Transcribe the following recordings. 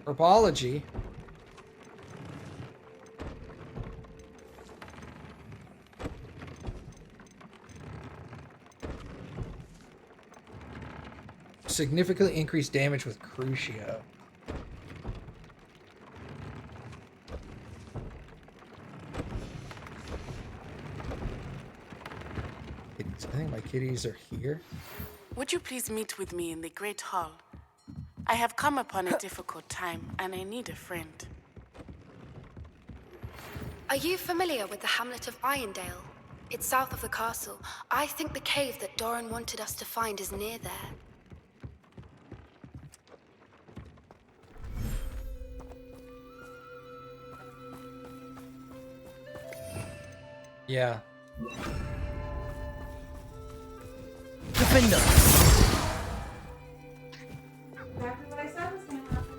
Herbology. Significantly increased damage with Crucio. Kitties. I think my kitties are here. Would you please meet with me in the Great Hall? I have come upon a difficult time, and I need a friend. Are you familiar with the hamlet of Irondale? It's south of the castle. I think the cave that Doran wanted us to find is near there. Yeah. Defender. Exactly what I said was gonna happen.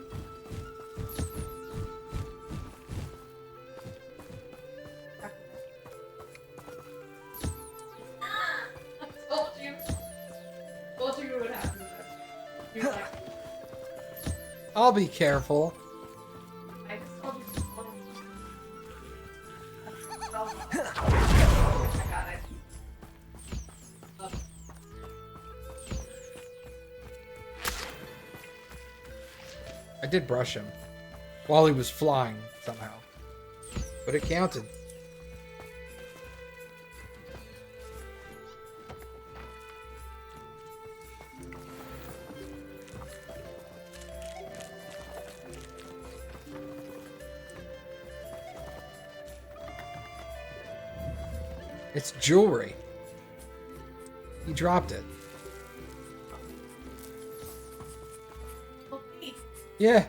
I told you. Told you what would happen. You're like, I'll be careful. I just told you. I got it. I did brush him while he was flying somehow, but it counted. It's jewelry. He dropped it. Yeah.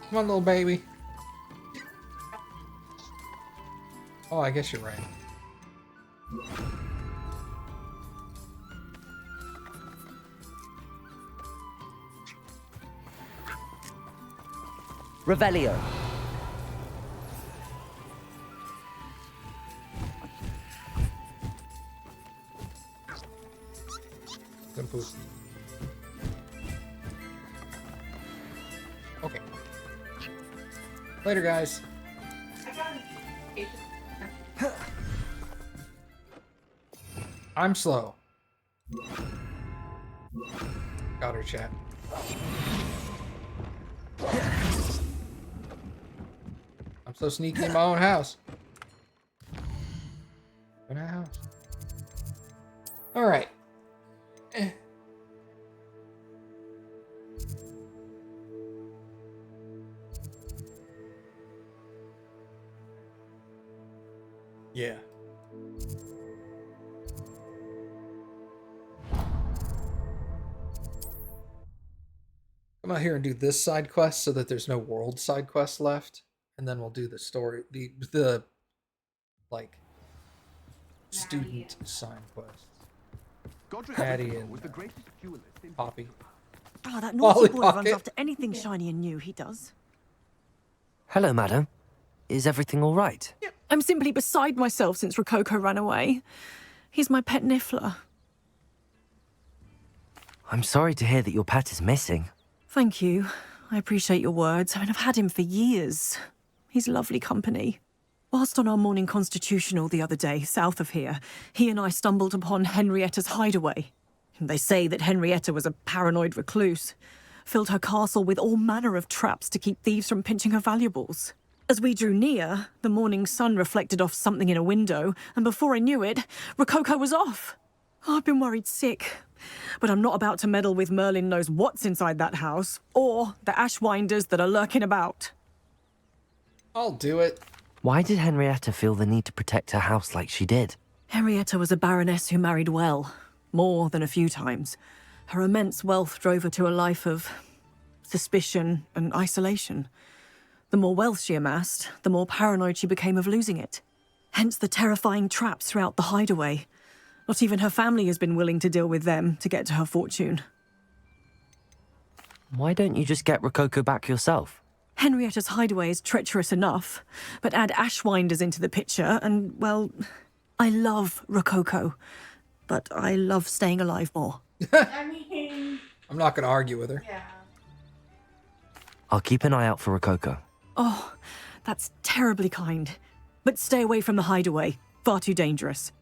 Come on, little baby. Oh, I guess you're right. Revelio. Simple. Okay. Later, guys. I got it. I'm slow. Got her, chat. I'm so sneaky in my own house. In a house. All right. Yeah. Come out here and do this side quest so that there's no world side quest left, and then we'll do the story, the like student side quests. Patty and Poppy. Oh, that naughty boy runs Pocket. after anything shiny and new, he does. Hello, madam. Is everything all right? I'm simply beside myself since Rococo ran away. He's my pet niffler. I'm sorry to hear that your pet is missing. Thank you. I appreciate your words. I mean, I've had him for years. He's lovely company. Whilst on our morning constitutional the other day, south of here, he and I stumbled upon Henrietta's hideaway. They say that Henrietta was a paranoid recluse, filled her castle with all manner of traps to keep thieves from pinching her valuables. As we drew near, the morning sun reflected off something in a window, and before I knew it, Rococo was off. Oh, I've been worried sick. But I'm not about to meddle with Merlin knows what's inside that house, or the ashwinders that are lurking about. I'll do it. Why did Henrietta feel the need to protect her house like she did? Henrietta was a baroness who married well, more than a few times. Her immense wealth drove her to a life of suspicion and isolation. The more wealth she amassed, the more paranoid she became of losing it. Hence the terrifying traps throughout the hideaway. Not even her family has been willing to deal with them to get to her fortune. Why don't you just get Rococo back yourself? Henrietta's hideaway is treacherous enough, but add Ashwinders into the picture and, well, I love Rococo, but I love staying alive more. I mean, I'm not going to argue with her. yeah. I'll keep an eye out for Rococo. Oh, that's terribly kind. But stay away from the hideaway. Far too dangerous.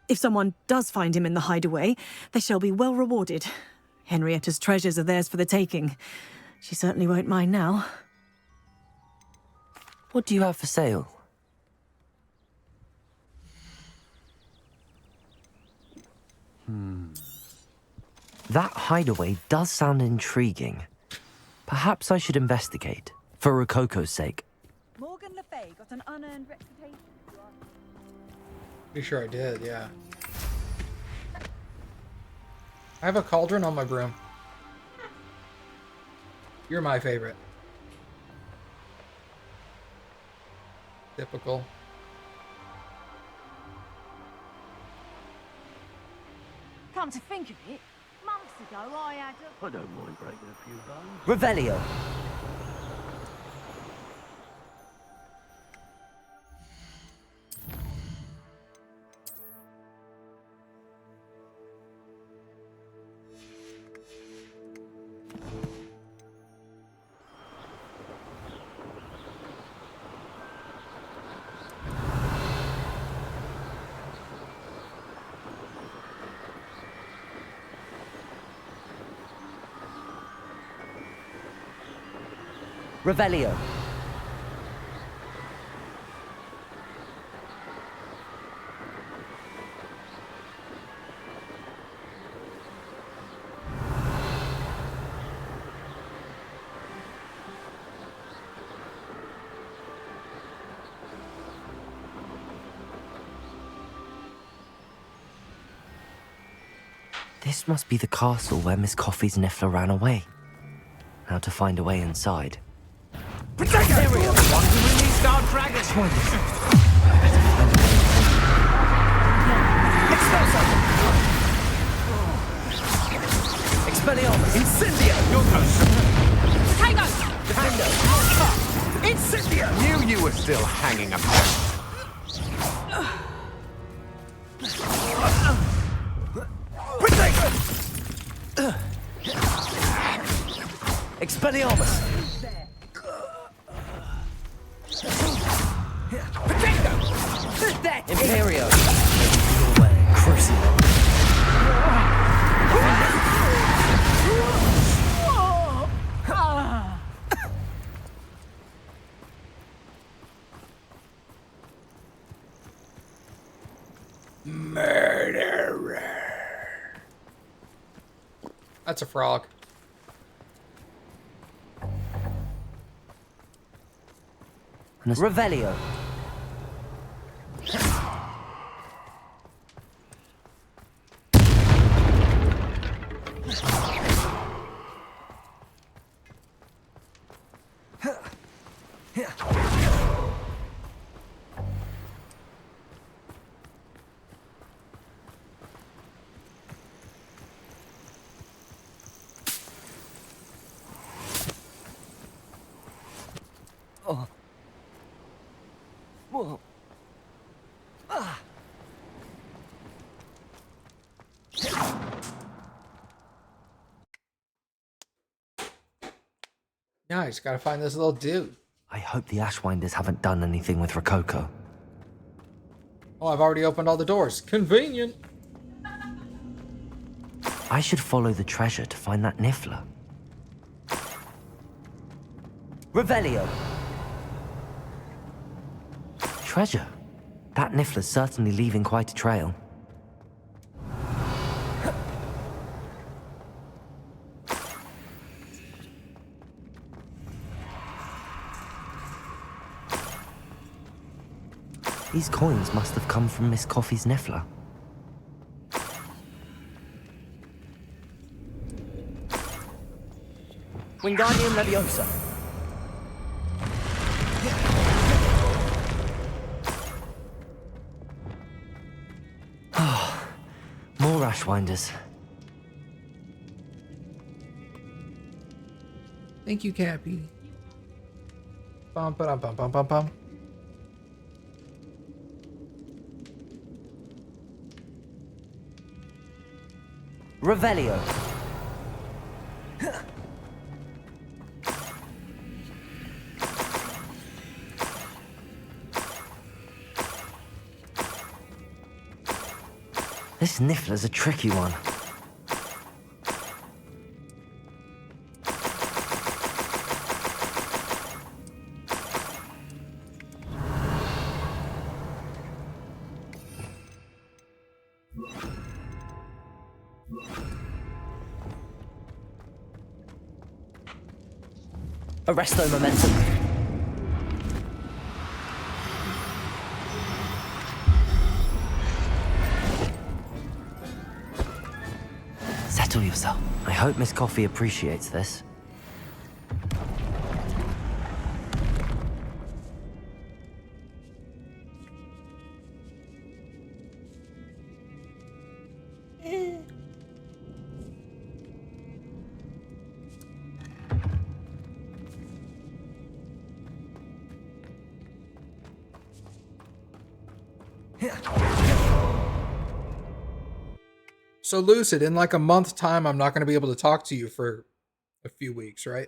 If someone does find him in the hideaway, they shall be well rewarded. Henrietta's treasures are theirs for the taking. She certainly won't mind now. What do you have for sale? That hideaway does sound intriguing. Perhaps I should investigate, for Rococo's sake. Morgan Le Fay got an unearned reputation. Pretty sure I did, yeah. I have a cauldron on my broom. You're my favorite. Typical. Come to think of it, months ago I had a... I don't mind breaking a few bones. Revelio. Revelio. This must be the castle where Miss Coffee's Niffler ran away. Now to find a way inside. Protect us! One to release our dragon! Expelliarmus! Incendio! You'll go, Tango! Tango! Incendio! Knew you were still hanging about. Protect us! Expelliarmus! Imperio! Your way, Crucible! That's a frog. Revelio. Oh. Whoa. Ah. Nice, gotta find this little dude. I hope the Ashwinders haven't done anything with Rococo. Oh, I've already opened all the doors. Convenient. I should follow the treasure to find that Niffler. Revelio. Treasure? That Niffler's certainly leaving quite a trail. These coins must have come from Miss Coffee's Niffler. Wingardium Leviosa. More Ashwinders. Thank you, Cappy. Bum, ba, bum, bum, bum, bum. Revelio. This Niffler's a tricky one. Arresto momentum. Settle yourself. I hope Miss Coffee appreciates this. So Lucid, in like a month time, I'm not going to be able to talk to you for a few weeks, right?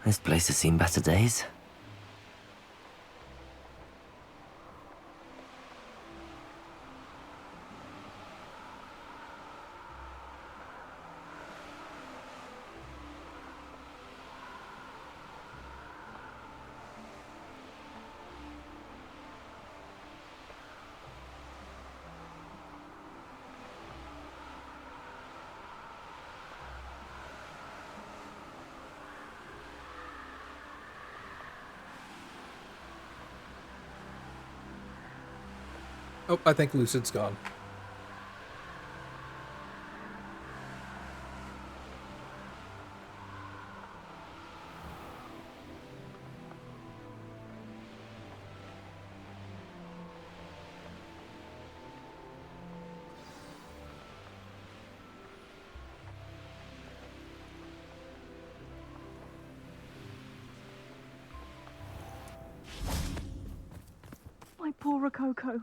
This place has seen better days. Oh, I think Lucid's gone. My poor Rococo.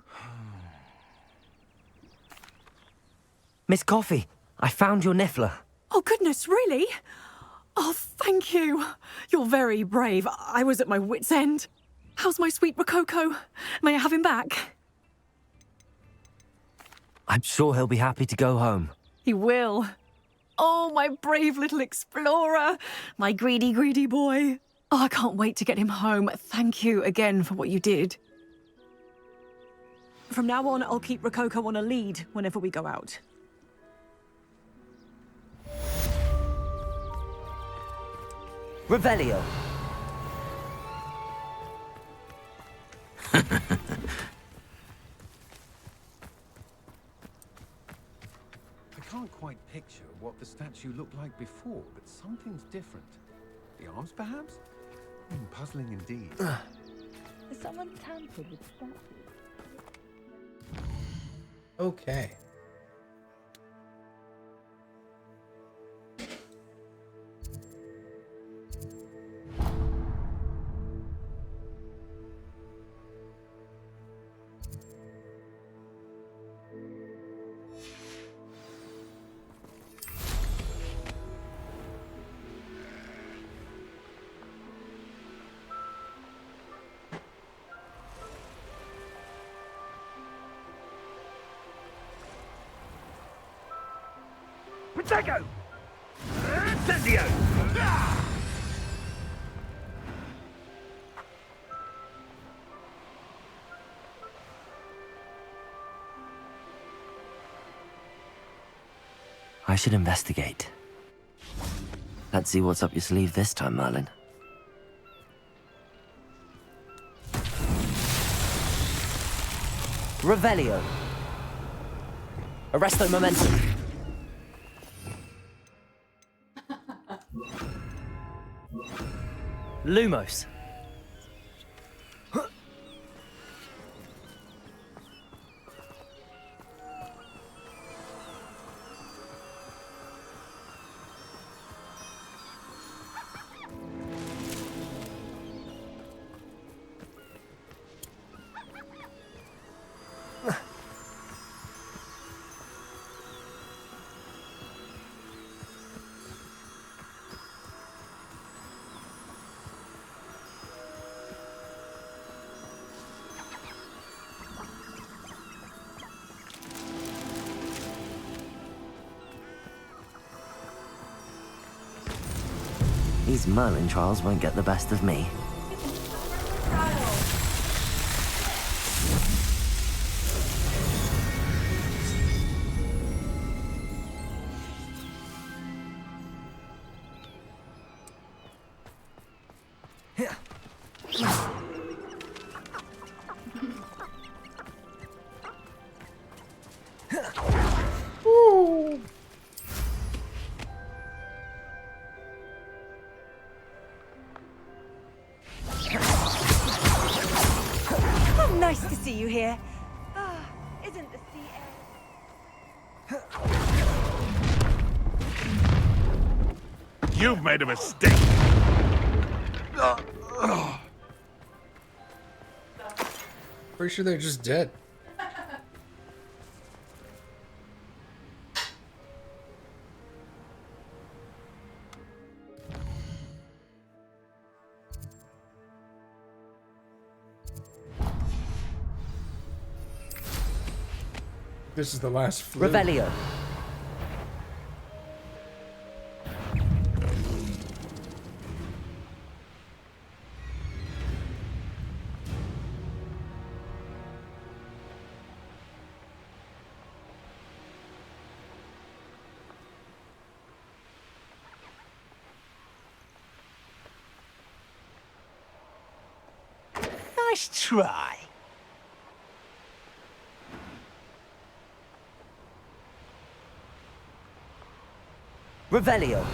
Miss Coffee, I found your Niffler. Oh, goodness, really? Oh, thank you. You're very brave. I was at my wit's end. How's my sweet Rococo? May I have him back? I'm sure he'll be happy to go home. He will. Oh, my brave little explorer. My greedy, greedy boy. Oh, I can't wait to get him home. Thank you again for what you did. From now on, I'll keep Rococo on a lead whenever we go out. Revelio. I can't quite picture what the statue looked like before, but something's different. The arms, perhaps? Puzzling indeed. Has someone tampered with the statue? Okay. Protego! Incendio! I should investigate. Let's see what's up your sleeve this time, Merlin. Revelio. Arresto momentum. Lumos. These Merlin trials won't get the best of me. Nice to see you here. Isn't the sea air... You've made a mistake. Pretty sure they're just dead. This is the last flu. Revelio. Nice try. Revelio.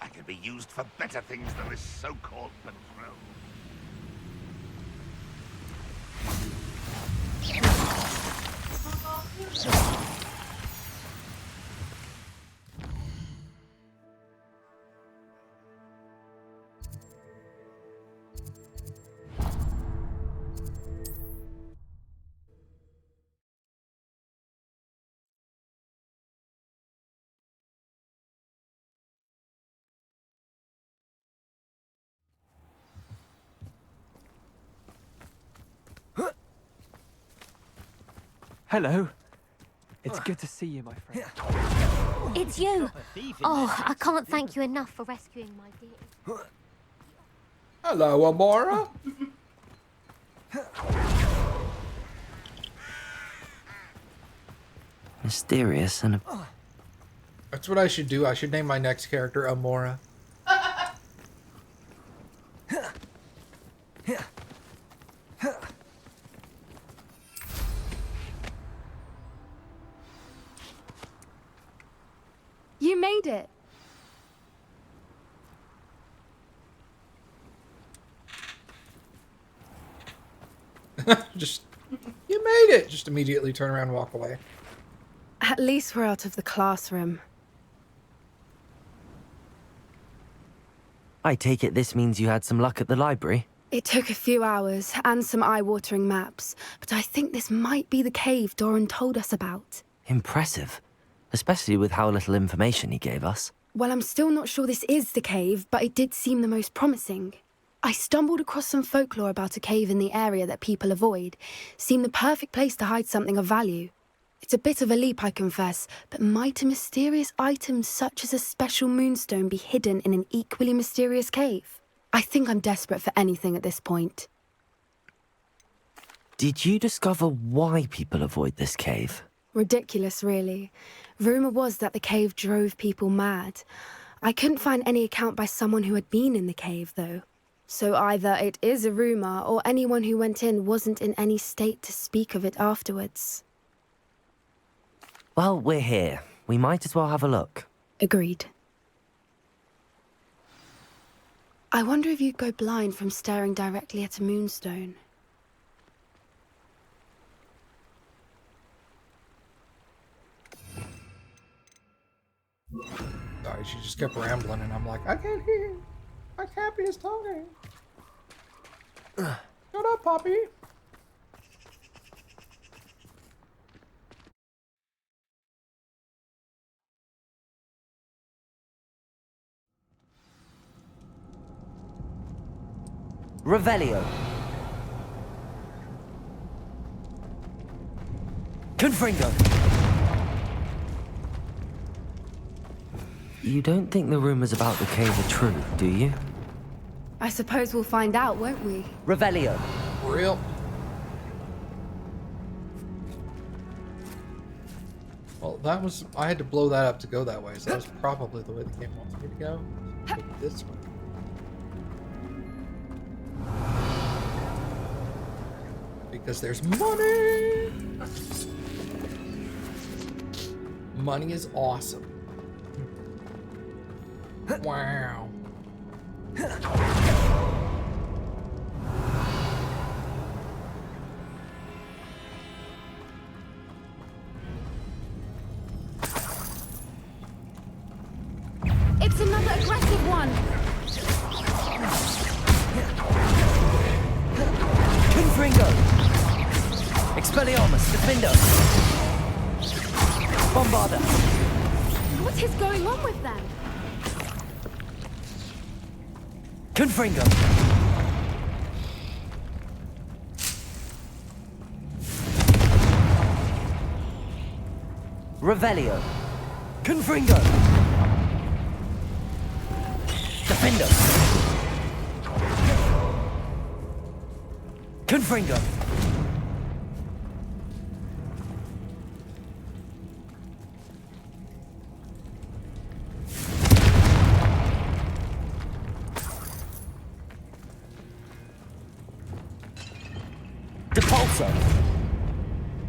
I could be used for better things than this so-called patrol. Hello. It's good to see you, my friend. It's you! Oh, I can't thank you enough for rescuing my dear. Hello, Amora. Mysterious and... That's what I should do. I should name my next character Amora. You made it. Just, you made it. Just immediately turn around and walk away. At least we're out of the classroom. I take it this means you had some luck at the library? It took a few hours and some eye-watering maps, but I think this might be the cave Doran told us about. Impressive. Especially with how little information he gave us. Well, I'm still not sure this is the cave, but it did seem the most promising. I stumbled across some folklore about a cave in the area that people avoid. Seemed the perfect place to hide something of value. It's a bit of a leap, I confess, but might a mysterious item such as a special moonstone be hidden in an equally mysterious cave? I think I'm desperate for anything at this point. Did you discover why people avoid this cave? Ridiculous, really. Rumour was that the cave drove people mad. I couldn't find any account by someone who had been in the cave, though. So either it is a rumour, or anyone who went in wasn't in any state to speak of it afterwards. Well, we're here. We might as well have a look. Agreed. I wonder if you'd go blind from staring directly at a moonstone. Sorry, she just kept rambling, and I'm like, I can't hear. My Cappy is talking. Shut up, Poppy. Revelio. Confringo. You don't think the rumors about the cave are true, do you? I suppose we'll find out, won't we? Revelio. Real. Well, that was... I had to blow that up to go that way, so that was probably the way the game wants me to go. Go this way. Because there's money! Money is awesome. Wow. It's another aggressive one! Confringo. Expelliarmus. Defendo. Bombarda. What is going on with them? Confringo. Revelio. Confringo. Defendo. Confringo. Depulso.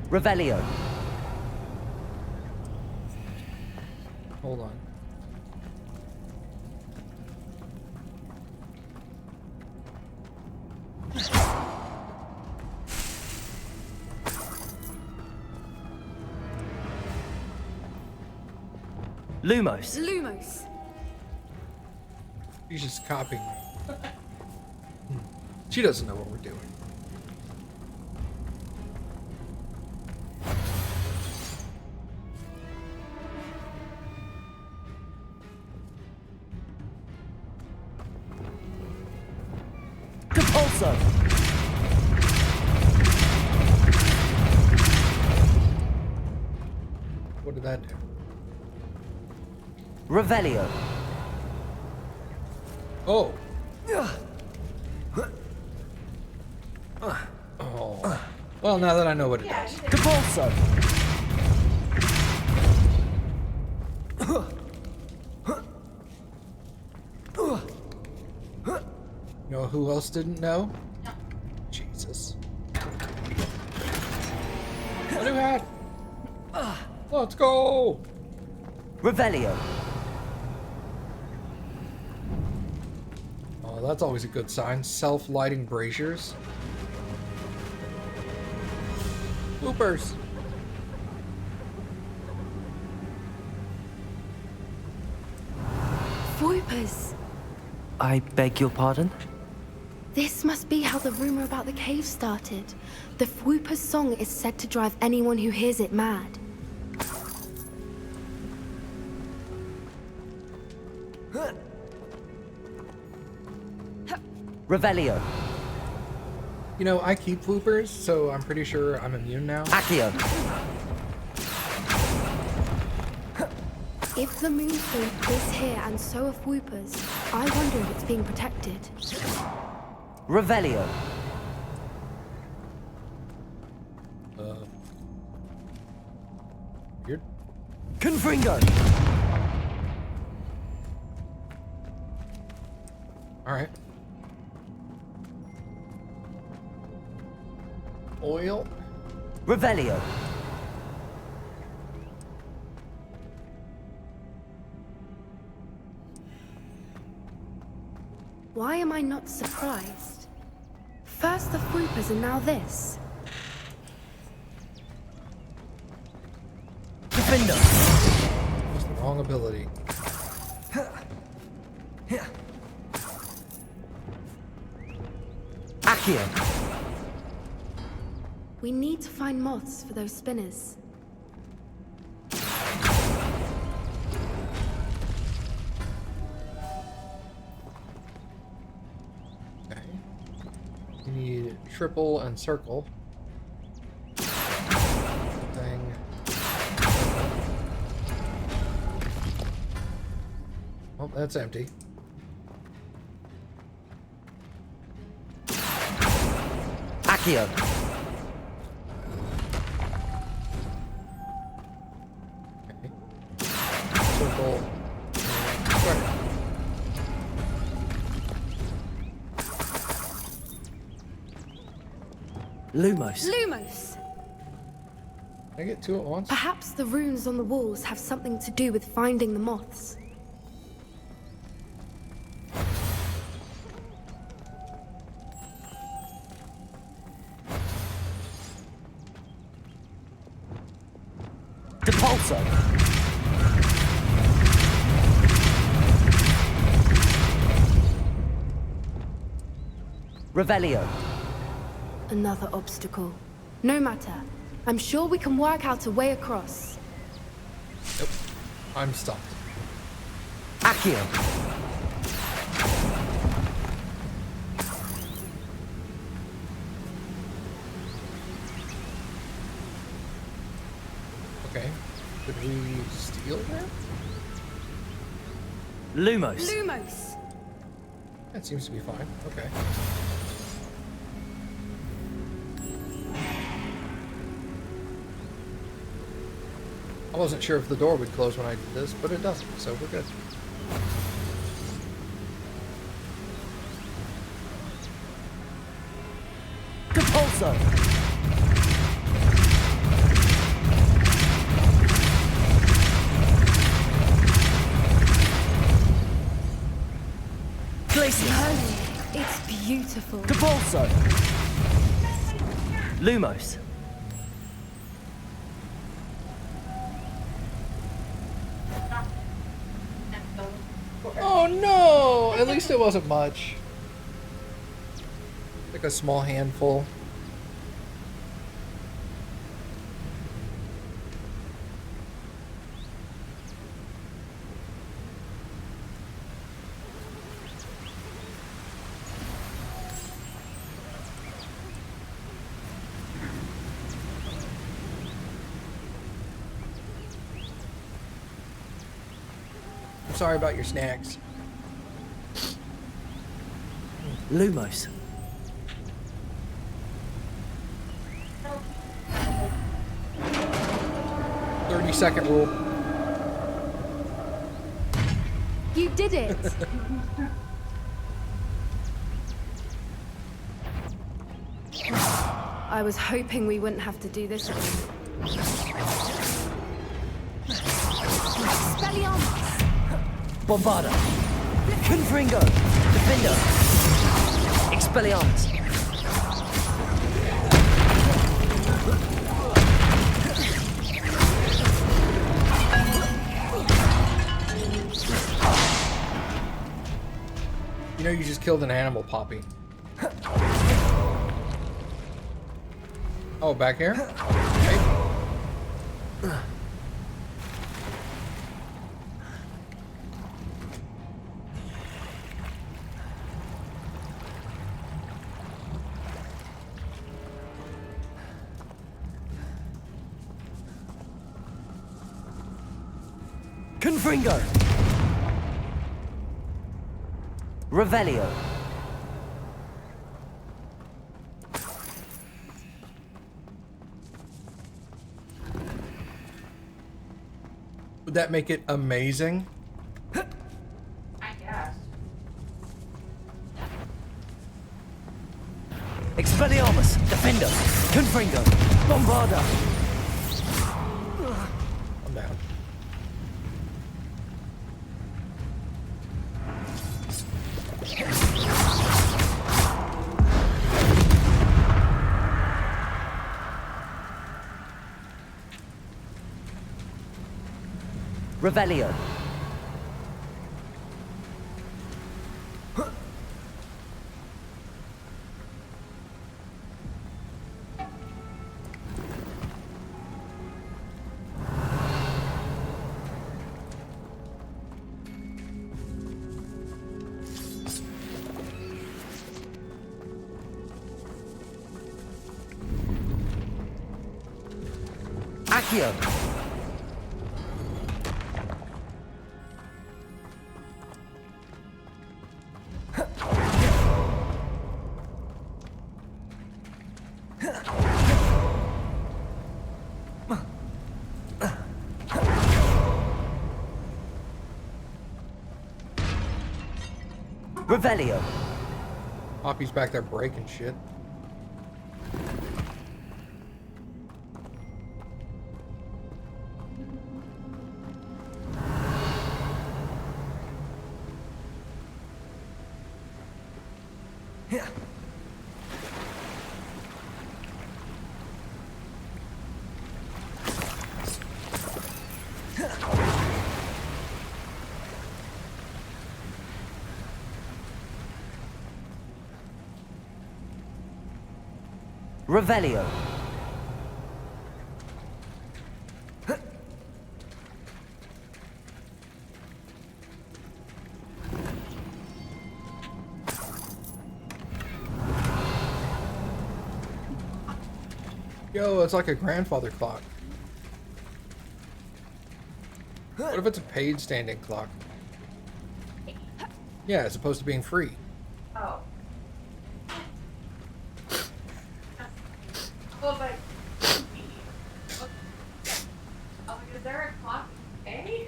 Revelio. Hold on. Lumos. Lumos. She's just copying me. She doesn't know what we're doing. Depulso. What did that do? Revelio. Oh. Oh. Well, now that I know what it does. Depulso. You know who else didn't know? Jesus. A new hat. Let's go. Revelio. Oh, that's always a good sign. Self-lighting braziers. Loopers. Voipers. I beg your pardon? This must be how the rumor about the cave started. The Fwooper's song is said to drive anyone who hears it mad. Revelio. You know, I keep Floopers, so I'm pretty sure I'm immune now. Accio. If the moonstone is here and so are Fwoopers, I wonder if it's being protected. Revelio. Weird. Confringo! Alright. Oil. Revelio. Why am I not surprised? First the Fruipers and now this. Defender. That's the wrong ability. Accio. We need to find moths for those spinners. Okay. You need triple and circle. Thing. Oh, that's empty. Accio. Okay. Circle. Square. Lumos. Lumos! Can I get two at once? Perhaps the runes on the walls have something to do with finding the moths. Depulso. Revelio. Another obstacle. No matter. I'm sure we can work out a way across. Nope. I'm stumped. Accio. Okay. Could we steal that? Lumos. Lumos! That seems to be fine. Okay. I wasn't sure if the door would close when I did this, but it doesn't, so we're good. Depulso. Glacier. Darling, it's beautiful. Depulso. Lumos. Oh no! At least it wasn't much. Like a small handful. I'm sorry about your snacks. Lumos. Second rule. You did it! I was hoping we wouldn't have to do this again. Expelliarmus! Bombarda. Confringo. Defender. Expelliarmus. You know you just killed an animal, Poppy. Oh, back here? Okay. Confringo. Revelio. Would that make it amazing? I guess. Expelliarmus, Defender, Confringo, Bombarda. I'm down. Revelio. Accio. Revelio. Poppy's back there breaking shit. Revelio. Yo, it's like a grandfather clock. What if it's a paid standing clock? Yeah, as opposed to being free. Oh. Well, but... Oh, is there a clock A?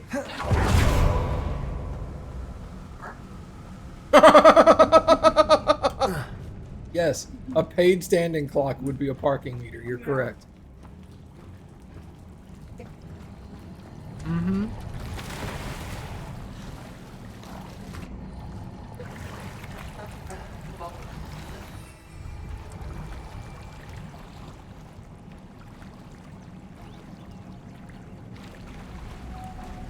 Yes, a paid standing clock would be a parking meter. You're correct. Mm-hmm.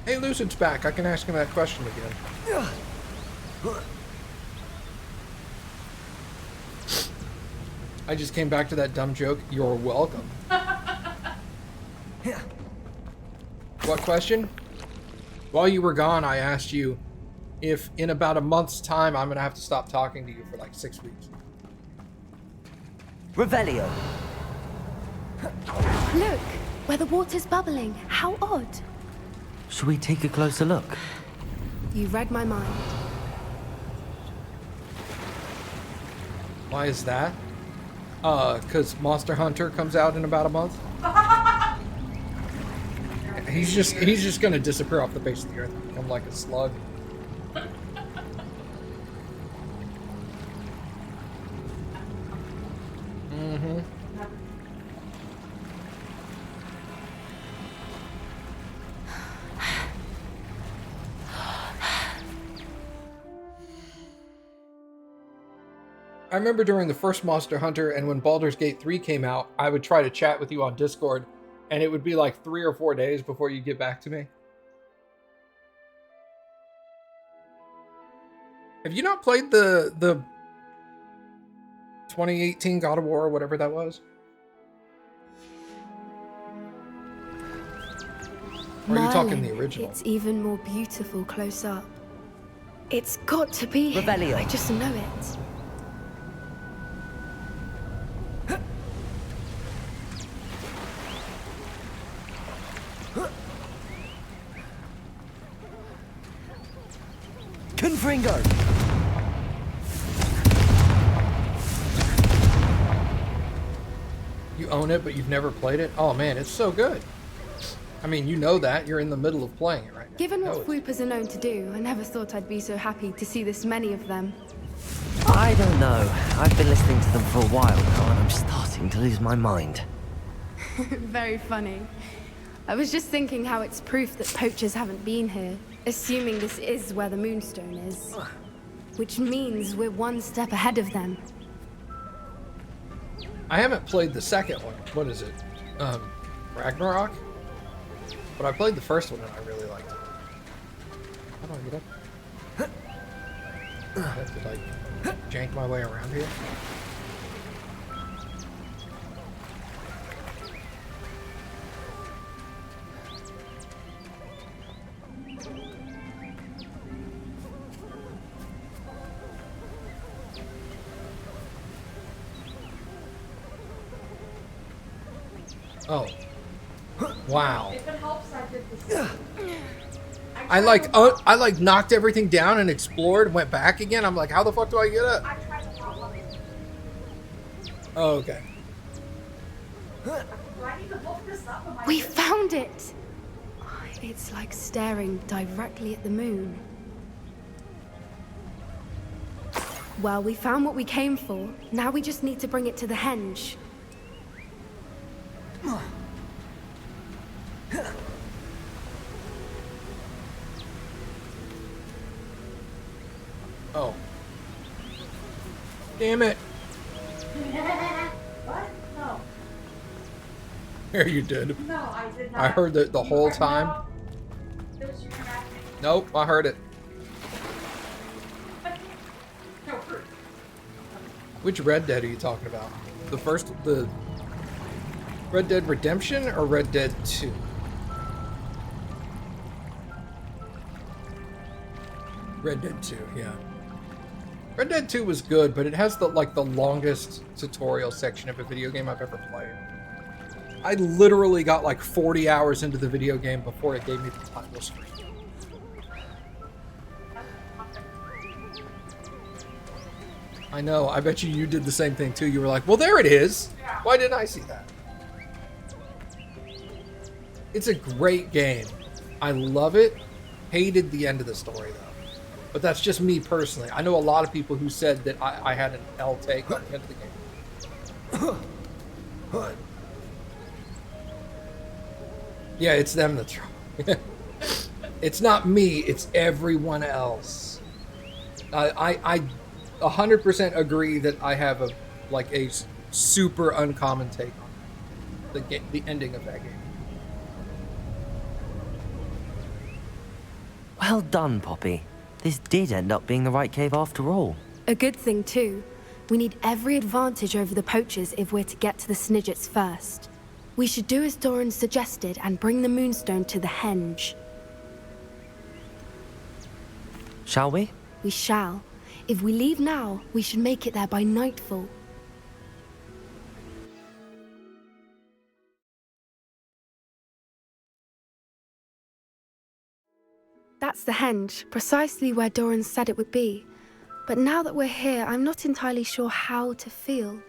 Hey, Lucid's back. I can ask him that question again. I just came back to that dumb joke. You're welcome. What question? While you were gone, I asked you if in about a month's time I'm going to have to stop talking to you for like 6 weeks. Revelio. Look, where the water's bubbling. How odd. Should we take a closer look? You read my mind. Why is that? Because Monster Hunter comes out in about a month. He's just gonna disappear off the face of the earth and become like a slug. Mm-hmm. I remember during the first Monster Hunter and when Baldur's Gate 3 came out, I would try to chat with you on Discord, and it would be like 3 or 4 days before you get back to me. Have you not played the 2018 God of War or whatever that was? Or are you talking the original? It's even more beautiful close up. It's got to be. Revelio. I just know it. Confringo. You own it, but you've never played it? Oh man, it's so good. I mean, you know that. You're in the middle of playing it right now. Given You know what it. swoopers are known to do, I never thought I'd be so happy to see this many of them. I don't know. I've been listening to them for a while now, and I'm starting to lose my mind. Very funny. I was just thinking how it's proof that poachers haven't been here, assuming this is where the Moonstone is. Which means we're one step ahead of them. I haven't played the second one. What is it? Ragnarok? But I played the first one and I really liked it. How do I get up? I have to like jank my way around here. Oh. Wow. If it helps, I did this. I like knocked everything down and explored, went back again. I'm like, how the fuck do I get up? I tried to hop on it. Oh, okay. Do I need to look this up? Am I We good? found it! It's like staring directly at the moon. Well, we found what we came for. Now we just need to bring it to the henge. Oh. Damn it. What? No. Here you did. No, I did not. I heard it the You whole heard- time. No. It was you interacting. Nope, I heard it. No, fruit. Which Red Dead are you talking about? The Red Dead Redemption or Red Dead 2? Red Dead 2, yeah. Red Dead 2 was good, but it has the longest tutorial section of a video game I've ever played. I literally got like 40 hours into the video game before it gave me the title screen. I know, I bet you did the same thing too. You were like, well, there it is. Why didn't I see that? It's a great game. I love it. Hated the end of the story though. But that's just me personally. I know a lot of people who said that I had an L take on the end of the game. But yeah, it's them that's wrong. It's not me, it's everyone else. I 100% agree that I have a super uncommon take on the ending of that game. Well done, Poppy. This did end up being the right cave after all. A good thing, too. We need every advantage over the poachers if we're to get to the Snidgets first. We should do as Doran suggested and bring the Moonstone to the henge. Shall we? We shall. If we leave now, we should make it there by nightfall. That's the henge, precisely where Doran said it would be. But now that we're here, I'm not entirely sure how to feel.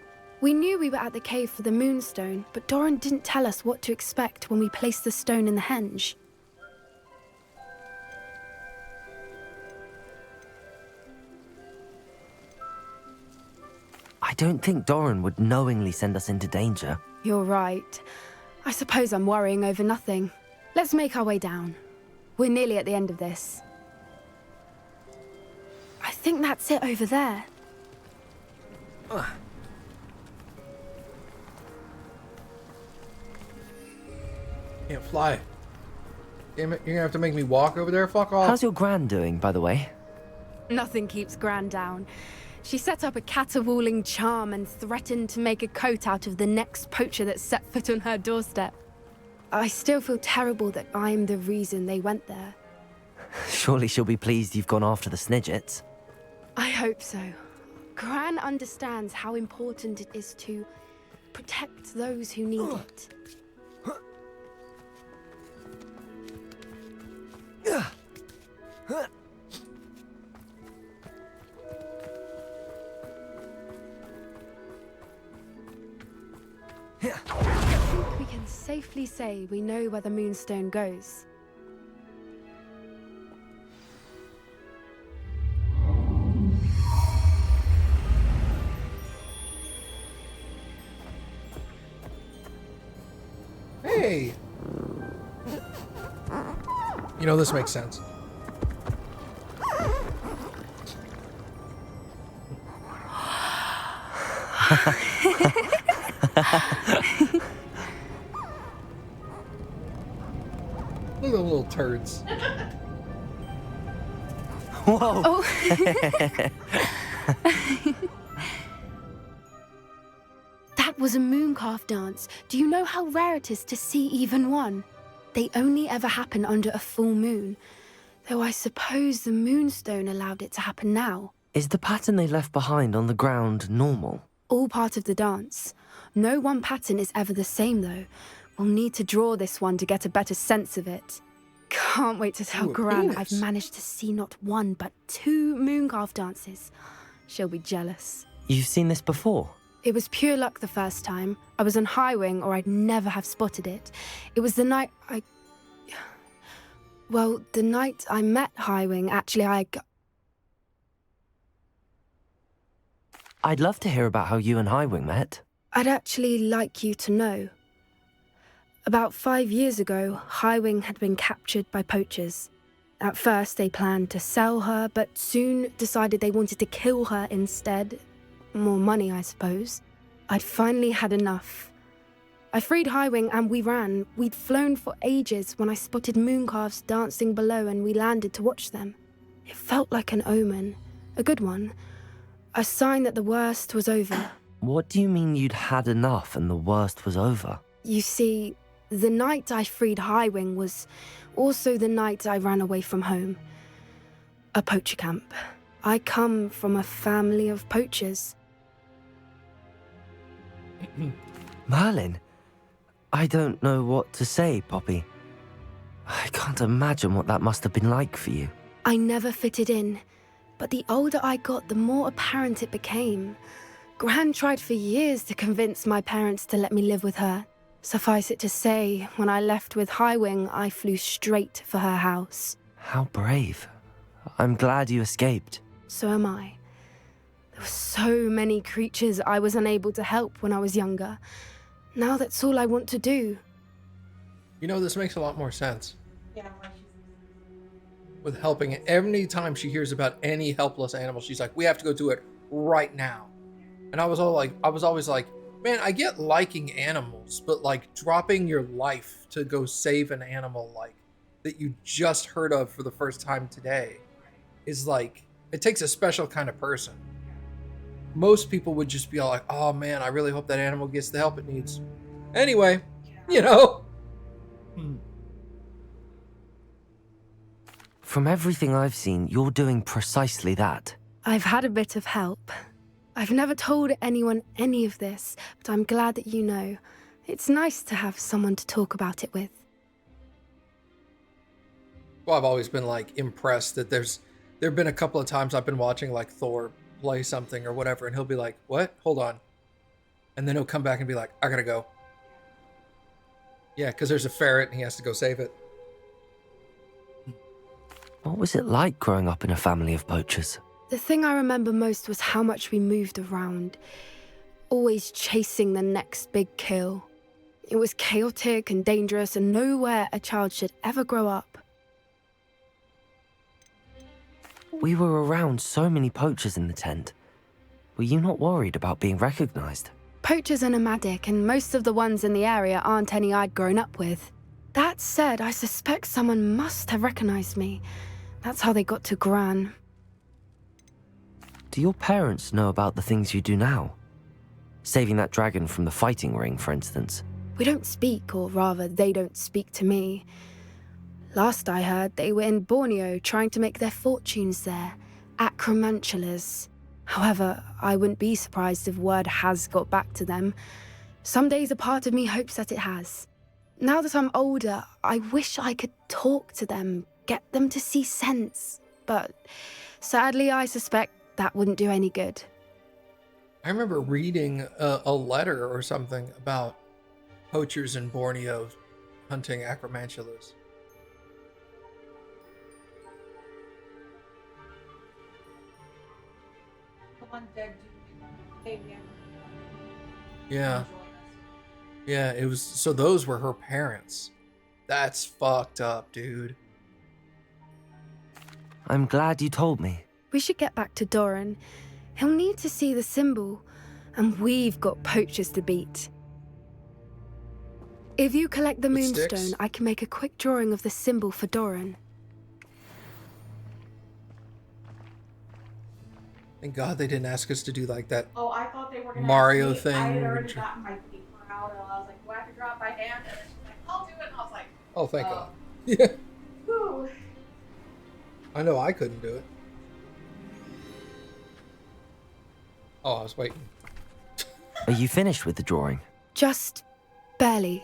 We knew we were at the cave for the Moonstone, but Doran didn't tell us what to expect when we placed the stone in the henge. I don't think Doran would knowingly send us into danger. You're right. I suppose I'm worrying over nothing. Let's make our way down. We're nearly at the end of this. I think that's it over there. Can't fly. Damn it, you're gonna have to make me walk over there? Fuck off. How's your gran doing, by the way? Nothing keeps Gran down. She set up a caterwauling charm and threatened to make a coat out of the next poacher that set foot on her doorstep. I still feel terrible that I'm the reason they went there. Surely she'll be pleased you've gone after the Snidgets. I hope so. Gran understands how important it is to protect those who need it. I think we can safely safely say we know where the Moonstone goes. Hey! You know, this makes sense. Look at the little turds. Whoa! Oh. That was a mooncalf dance. Do you know how rare it is to see even one? They only ever happen under a full moon. Though I suppose the Moonstone allowed it to happen now. Is the pattern they left behind on the ground normal? All part of the dance. No one pattern is ever the same, though. We'll need to draw this one to get a better sense of it. Can't wait to tell Ooh, a Gran penis. I've managed to see not one, but 2 mooncalf dances. She'll be jealous. You've seen this before? It was pure luck the first time. I was on Highwing, or I'd never have spotted it. It was the night Well, the night I met Highwing, actually, I'd love to hear about how you and Highwing met. I'd actually like you to know. About 5 years ago, Highwing had been captured by poachers. At first, they planned to sell her, but soon decided they wanted to kill her instead. More money, I suppose. I'd finally had enough. I freed Highwing and we ran. We'd flown for ages when I spotted mooncalves dancing below and we landed to watch them. It felt like an omen. A good one. A sign that the worst was over. What do you mean you'd had enough and the worst was over? You see, the night I freed Highwing was also the night I ran away from home. A poacher camp. I come from a family of poachers. Merlin? I don't know what to say, Poppy. I can't imagine what that must have been like for you. I never fitted in, but the older I got, the more apparent it became. Gran tried for years to convince my parents to let me live with her. Suffice it to say, when I left with Highwing, I flew straight for her house. How brave. I'm glad you escaped. So am I. There were so many creatures I was unable to help when I was younger. Now that's all I want to do. You know, this makes a lot more sense. Yeah. With helping, every time she hears about any helpless animal, she's like, we have to go do it right now. And I was always like, man, I get liking animals, but like dropping your life to go save an animal like that you just heard of for the first time today is like, it takes a special kind of person. Most people would just be all like, oh man, I really hope that animal gets the help it needs. Anyway, you know. From everything I've seen, you're doing precisely that. I've had a bit of help. I've never told anyone any of this, but I'm glad that you know. It's nice to have someone to talk about it with. Well, I've always been like impressed that there've been a couple of times I've been watching like Thor play something or whatever, and he'll be like, what? Hold on. And then he'll come back and be like, I gotta go. Yeah, because there's a ferret and he has to go save it. What was it like growing up in a family of poachers? The thing I remember most was how much we moved around, always chasing the next big kill. It was chaotic and dangerous and nowhere a child should ever grow up. We were around so many poachers in the tent. Were you not worried about being recognized? Poachers are nomadic, and most of the ones in the area aren't any I'd grown up with. That said, I suspect someone must have recognized me. That's how they got to Gran. Do your parents know about the things you do now? Saving that dragon from the fighting ring, for instance. We don't speak, or rather, they don't speak to me. Last I heard, they were in Borneo trying to make their fortunes there, acromantulas. However, I wouldn't be surprised if word has got back to them. Some days a part of me hopes that it has. Now that I'm older, I wish I could talk to them, get them to see sense. But sadly, I suspect that wouldn't do any good. I remember reading a letter or something about poachers in Borneo hunting acromantulas. The one dead dude came in. Yeah. Yeah, it was. So those were her parents. That's fucked up, dude. I'm glad you told me. We should get back to Doran. He'll need to see the symbol, and we've got poachers to beat. If you collect the With sticks? moonstone, I can make a quick drawing of the symbol for Doran. Thank God they didn't ask us to do like that Oh, I thought they were gonna Mario ask me. thing. I had where we already tr- gotten my paper out, and I was like, "Do I have to draw it by hand?" And then she's like, "I'll do it." And I was like, Oh, thank God. Yeah. "Whew." I know I couldn't do it. Oh, I was waiting. Are you finished with the drawing? Just barely.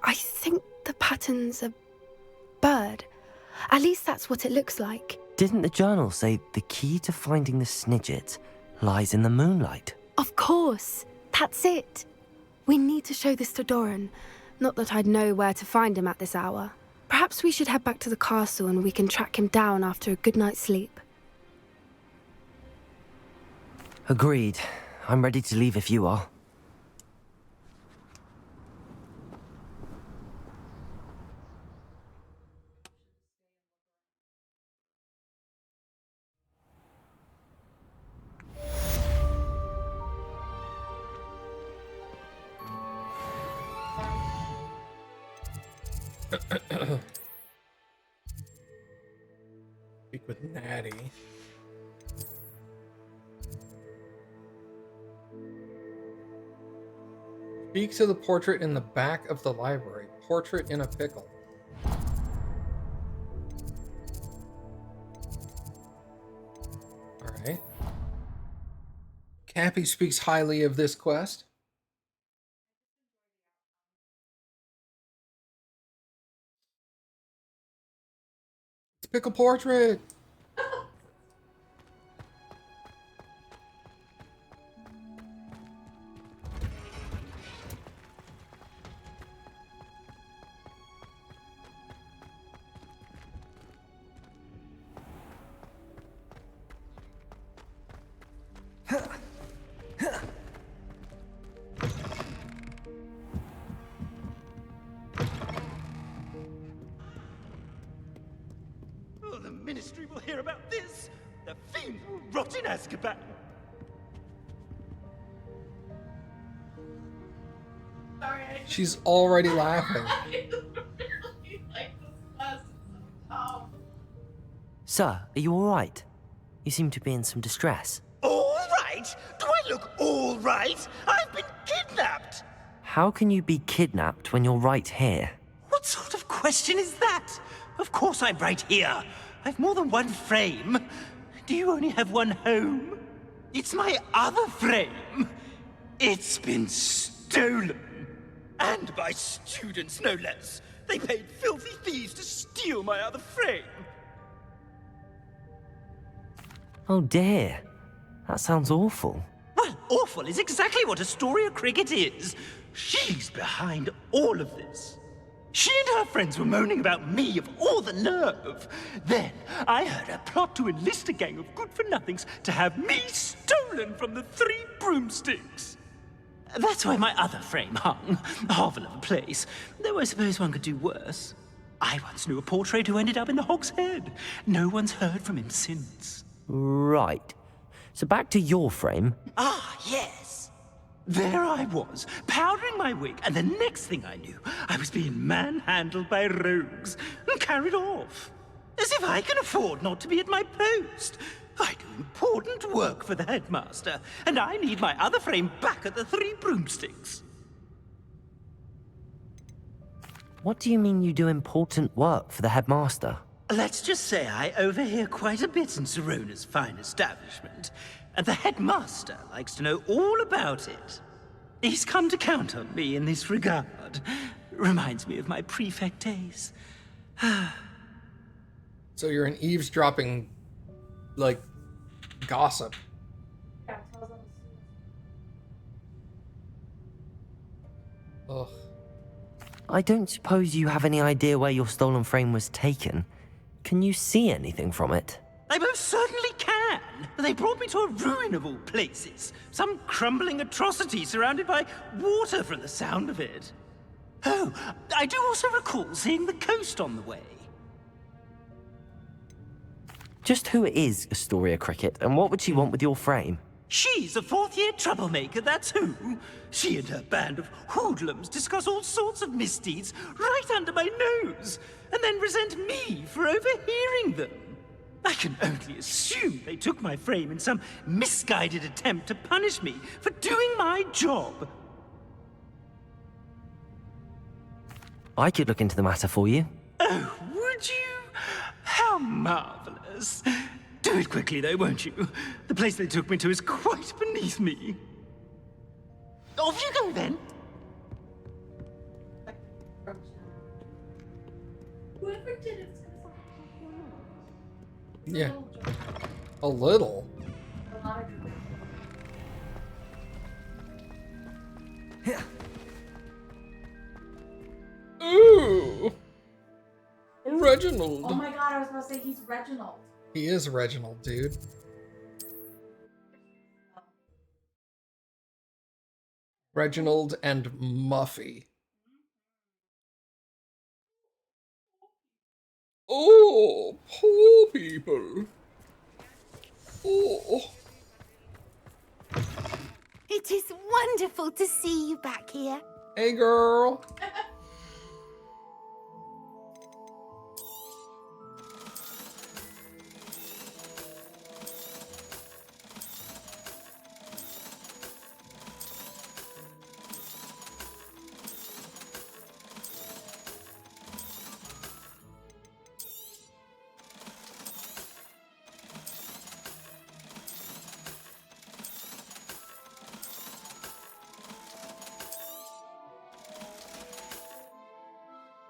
I think the pattern's a bird. At least that's what it looks like. Didn't the journal say the key to finding the Snidget lies in the moonlight? Of course. That's it. We need to show this to Doran. Not that I'd know where to find him at this hour. Perhaps we should head back to the castle and we can track him down after a good night's sleep. Agreed. I'm ready to leave if you are. Speak with Natty. Speak to the portrait in the back of the library. Portrait in a pickle. Alright. Cappy speaks highly of this quest. It's pickle portrait! Oh, the Ministry will hear about this. The fiend will rot in Azkaban. Sorry, She's already laughing. I really like this class. It's so dumb. Sir, are you all right? You seem to be in some distress. All right? Do I look all right? I've been kidnapped. How can you be kidnapped when you're right here? What sort of question is that? Of course I'm right here. I've more than one frame. Do you only have one home? It's my other frame. It's been stolen. And by students, no less. They paid filthy thieves to steal my other frame. Oh dear. That sounds awful. Well, awful is exactly what Astoria Cricket is. She's behind all of this. She and her friends were moaning about me of all the nerve. Then I heard her plot to enlist a gang of good-for-nothings to have me stolen from the Three Broomsticks. That's where my other frame hung. A hovel of a place. Though I suppose one could do worse. I once knew a portrait who ended up in the Hog's Head. No one's heard from him since. Right. So back to your frame. Ah, yes. There I was, powdering my wig, and the next thing I knew, I was being manhandled by rogues and carried off. As if I can afford not to be at my post. I do important work for the headmaster, and I need my other frame back at the Three Broomsticks. What do you mean you do important work for the headmaster? Let's just say I overhear quite a bit in Serona's fine establishment, and the headmaster likes to know all about it. He's come to count on me in this regard. Reminds me of my prefect days. So you're an eavesdropping, like, gossip. Yeah, tells them. Ugh. I don't suppose you have any idea where your stolen frame was taken. Can you see anything from it? I most certainly can. They brought me to a ruin of all places. Some crumbling atrocity surrounded by water from the sound of it. Oh, I do also recall seeing the coast on the way. Just who is Astoria Cricket, and what would she want with your frame? She's a fourth-year troublemaker, that's who. She and her band of hoodlums discuss all sorts of misdeeds right under my nose, and then resent me for overhearing them. I can only assume they took my frame in some misguided attempt to punish me for doing my job. I could look into the matter for you. Oh, would you? How marvelous. Do it quickly, though, won't you? The place they took me to is quite beneath me. Off you go, then. Whoever did it's gonna sound like Yeah. A little. a lot of Ooh. Reginald. Oh my god, I was about to say he's Reginald. He is Reginald, dude. Reginald and Muffy. Oh, poor people. Oh. It is wonderful to see you back here. Hey, girl.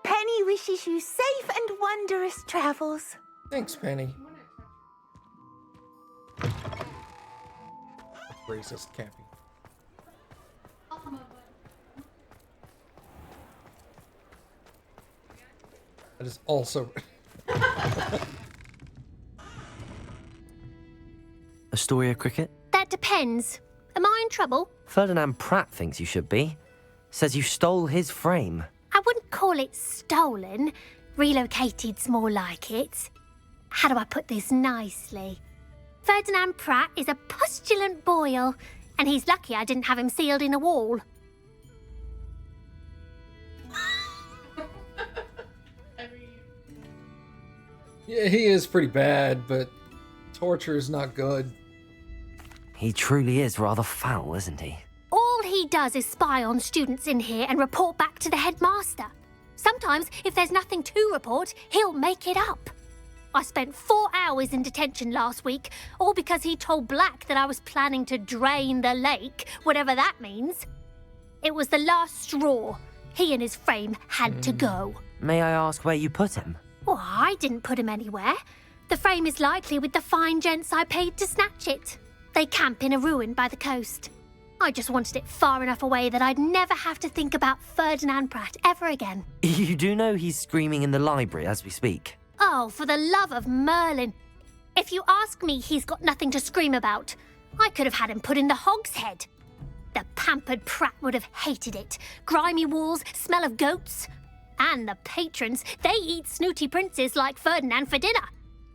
Penny wishes you safe and wondrous travels. Thanks, Penny. Racist campy. That is also. Astoria Cricket? That depends. Am I in trouble? Ferdinand Pratt thinks you should be. Says you stole his frame. I wouldn't call it stolen. Relocated's more like it. How do I put this nicely? Ferdinand Pratt is a postulant boil, and he's lucky I didn't have him sealed in a wall. Yeah, he is pretty bad, but torture is not good. He truly is rather foul, isn't he? All he does is spy on students in here and report back to the headmaster. Sometimes, if there's nothing to report, he'll make it up. I spent 4 hours in detention last week, all because he told Black that I was planning to drain the lake, whatever that means. It was the last straw. He and his frame had to go. May I ask where you put him? Well, I didn't put him anywhere. The frame is likely with the fine gents I paid to snatch it. They camp in a ruin by the coast. I just wanted it far enough away that I'd never have to think about Ferdinand Pratt ever again. You do know he's screaming in the library as we speak. Oh, for the love of Merlin. If you ask me, he's got nothing to scream about. I could have had him put in the hogshead. The pampered Pratt would have hated it. Grimy walls, smell of goats. And the patrons, they eat snooty princes like Ferdinand for dinner.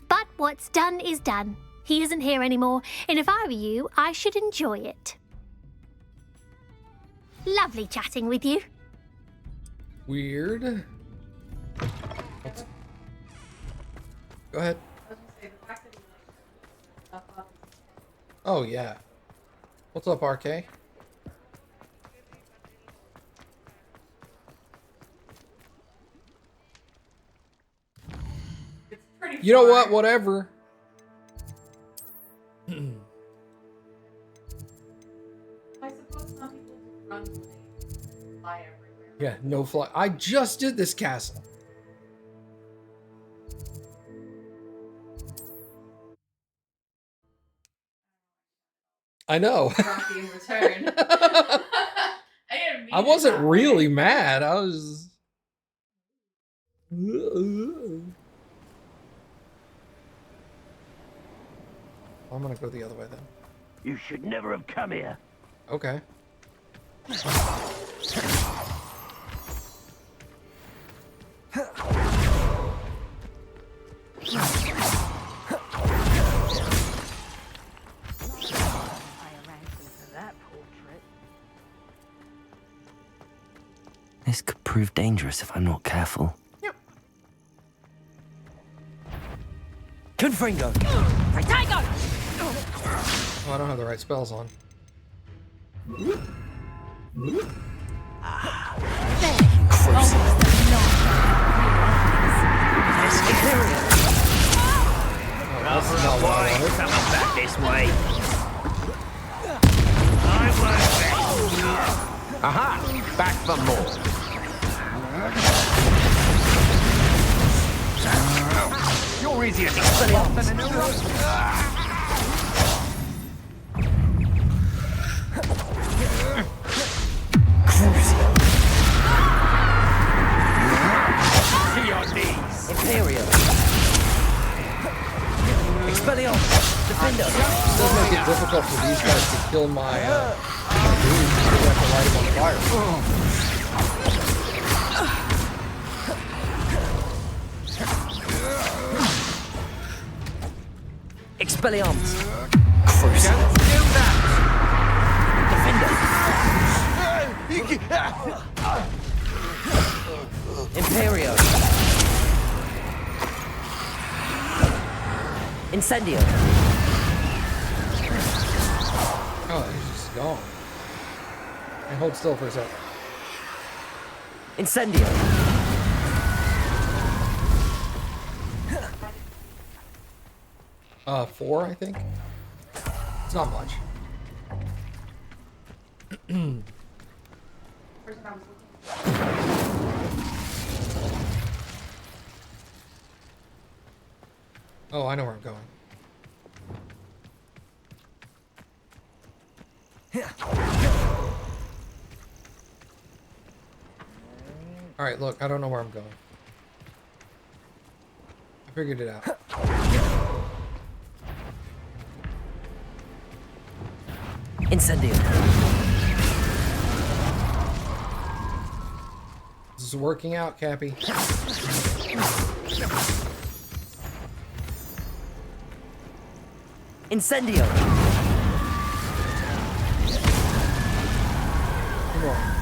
But what's done is done. He isn't here anymore, and if I were you, I should enjoy it. Lovely chatting with you. Weird. Go ahead. Oh, yeah. What's up, RK? You know what? Whatever. I suppose some people just run when they fly everywhere. Yeah, no fly. I just did this castle. I know. Grumpy in return. I wasn't really mad. I was I'm gonna go the other way then. You should never have come here. Okay. This could prove dangerous if I'm not careful. Yep. Confringo! Protego! Oh, I don't have the right spells on. That's not what I wanted. Coming back this way. Aha! Back for more. You're easier to spot than an To your knees. Imperial! Expelliarmus! Defender! It does make it difficult for these guys to kill my dudes because I have to light them on fire. Expelliarmus! Don't do that! Defender! Imperio! Incendio! Oh, he's just gone. And hold still for a sec. Incendio! 4, I think. It's not much. Oh, I know where I'm going. Alright, look, I don't know where I'm going. I figured it out. Incendio! This is working out, Cappy. Incendio! Come on.